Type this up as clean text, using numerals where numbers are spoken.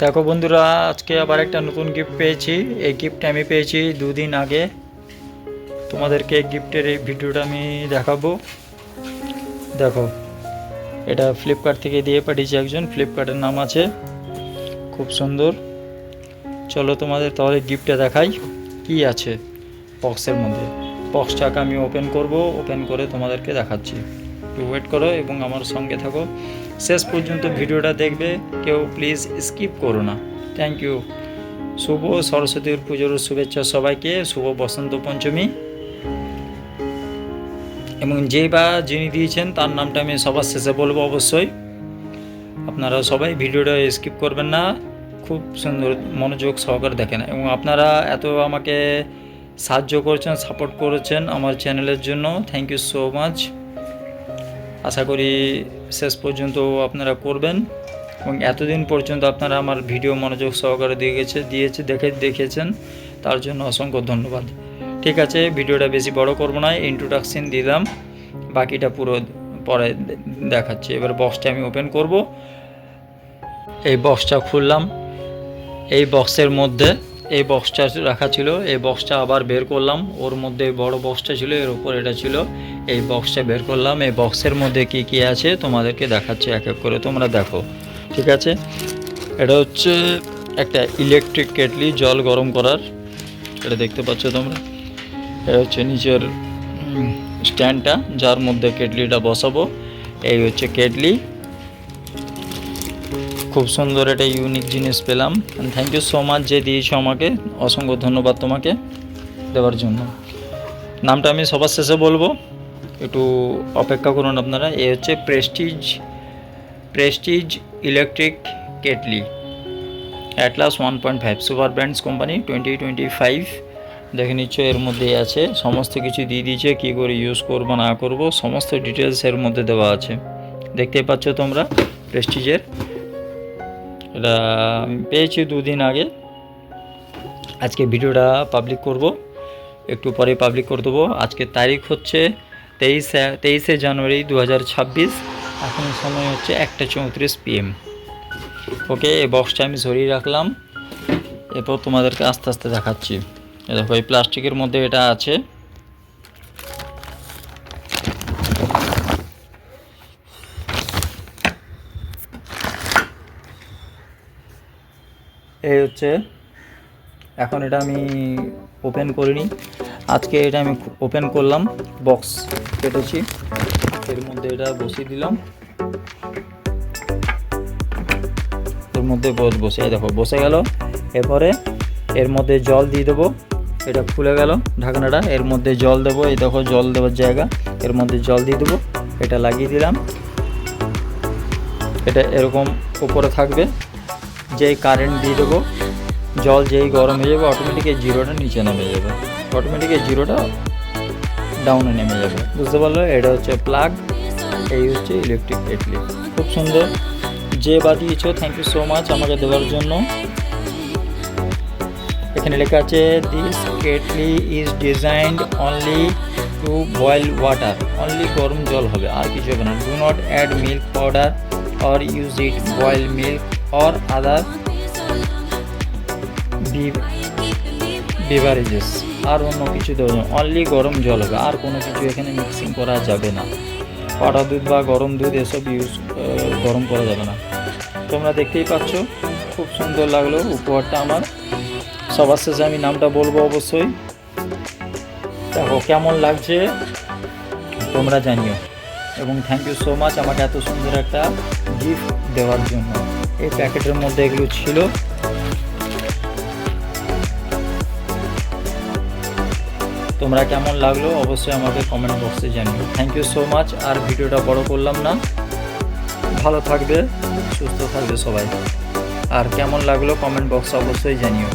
দেখো বন্ধুরা, আজকে আবার একটা নতুন গিফট পেয়েছি। এই গিফটটা আমি পেয়েছি 2 দিন আগে। তোমাদেরকে গিফটের এই ভিডিওটা আমি দেখাবো। দেখো, এটা ফ্লিপকার্ট থেকে দিয়ে পাঠিয়েছে একজন। ফ্লিপকার্টের নাম আছে, খুব সুন্দর। চলো তোমাদের তাহলে গিফটটা দেখাই কি আছে বক্সের মধ্যে। বক্সটাকে আমি ওপেন করব, ওপেন করে তোমাদেরকে দেখাচ্ছি। একটু ওয়েট করো এবং আমার সঙ্গে থাকো, শেষ পর্যন্ত ভিডিওটা দেখবে। কেউ প্লিজ স্কিপ করো না। Thank you. শুভ সরস্বতীর পুজোর শুভেচ্ছা সবাইকে। শুভ বসন্ত পঞ্চমী। এবং যেই বা যিনি দিয়েছেন তার নামটা আমি সবার শেষে বলবো অবশ্যই। আপনারা সবাই ভিডিওটা স্কিপ করবেন না, খুব সুন্দর মনোযোগ সহকারে দেখেন। এবং আপনারা এত আমাকে সাহায্য করেছেন, সাপোর্ট করেছেন আমার চ্যানেলের জন্য, থ্যাংক ইউ সো মাচ। আশা করি শেষ পর্যন্ত আপনারা করবেন এবং এতদিন পর্যন্ত আপনারা আমার ভিডিও মনোযোগ সহকারে দেখেছেন, তার জন্য অসংখ্য ধন্যবাদ। ঠিক আছে, ভিডিওটা বেশি বড় করব না, ইন্ট্রোডাকশন দিলাম, বাকিটা পুরো পরে দেখাচ্ছি। এবার বক্সটা আমি ওপেন করব। এই বক্সটা খুললাম। এই বক্সের মধ্যে এই বক্সটা রাখা ছিল, এই বক্সটা আবার বের করলাম। ওর মধ্যে বড় বক্সটা ছিল, এর উপর এটা ছিল। এই বক্সটা বের করলাম। এই বক্সের মধ্যে কি কি আছে তোমাদেরকে দেখাচ্ছি এক এক করে, তোমরা দেখো। ঠিক আছে, এটা হচ্ছে একটা ইলেকট্রিক কেটলি, জল গরম করার। এটা দেখতে পাচ্ছ তোমরা। এটা হচ্ছে নিচের স্ট্যান্ডটা, যার মধ্যে কেটলিটা বসাবো। এই হচ্ছে কেটলি। খুব সুন্দর একটা ইউনিক জিনিস পেলাম। থ্যাংক ইউ সো মাচ যে দিয়েছো আমাকে, অসংখ্য ধন্যবাদ তোমাকে দেওয়ার জন্য। নামটা আমি সবার শেষে বলবো, একটু অপেক্ষা করুন আপনারা। এ হচ্ছে Prestige electric kettle Atlas 1.5 super brands company 2025। দেখে নিচ্ছ, এর মধ্যে আছে সমস্ত কিছু দিয়ে দিয়েছে, কী করে ইউজ করবো না করবো সমস্ত ডিটেলস এর মধ্যে দেওয়া আছে। দেখতে পাচ্ছ তোমরা প্রেস্টিজের। এটা আমি পেয়েছি 2 দিন আগে। আজকে ভিডিওটা পাবলিক করব, একটু পরে পাবলিক করে দেবো। আজকে তারিখ হচ্ছে 23শে জানুয়ারি 2026। এখন সময় হচ্ছে 1:34 PM। ওকে, এই বক্সটা আমি সরিয়ে রাখলাম। এরপর তোমাদেরকে আস্তে আস্তে দেখাচ্ছি। দেখো, এই প্লাস্টিকের মধ্যে এটা আছে। এই হচ্ছে, এখন এটা আমি ওপেন করিনি, আজকে এটা আমি ওপেন করলাম। বক্স কেটেছি, এর মধ্যে এটা বসিয়ে দিলাম। এর মধ্যে বসে, দেখো বসে গেল। এরপরে এর মধ্যে জল দিয়ে দেবো। এটা খুলে গেল ঢাকনাটা, এর মধ্যে জল দেবো। এই দেখো জল দেওয়ার জায়গা, এর মধ্যে জল দিয়ে দেবো। এটা লাগিয়ে দিলাম। এটা এরকম উপরে থাকবে। যেই কারেন্ট দিয়ে দেবো, জল যেই গরম হয়ে যাবে, অটোমেটিক এই জিরোটা নিচে নেমে যাবে, অটোমেটিক এই জিরোটা ডাউনে নেমে যাবে। বুঝতে পারলো? এটা হচ্ছে প্লাগ, এই হচ্ছে ইলেকট্রিক কেটলি। খুব সুন্দর। যে বাদিয়েছো থ্যাংক ইউ সো মাচ আমাকে দেওয়ার জন্য। এখানে লেখা আছে, this kettle is designed only to boil water. Only গরম জল হবে, আর কিছু হবে না। Do not add milk powder or use it boil milk or other beverages. আর অন্য কিছু দেওয়া যাবে, অনলি গরম জল হবে, আর কোনো কিছু এখানে মিক্সিং করা যাবে না। পাউডার দুধ বা গরম দুধ এসব গরম করা যাবে না। তোমরা দেখতেই পাচ্ছ, খুব সুন্দর লাগলো উপহারটা আমার। সবার শেষে আমি নামটা বলবো অবশ্যই। দেখো কেমন লাগছে তোমরা জানিও। এবং থ্যাংক ইউ সো মাচ আমাকে এত সুন্দর একটা গিফট দেওয়ার জন্য। এই প্যাকেটের মধ্যে এগুলো ছিল। তোমরা কেমন লাগলো অবশ্যই আমাকে কমেন্ট বক্সে জানিও। Thank you so much. আর ভিডিওটা বড় করলাম না। ভালো থাকবে, সুস্থ থাকবে সবাই। আর কেমন লাগলো কমেন্ট বক্সে অবশ্যই জানিও।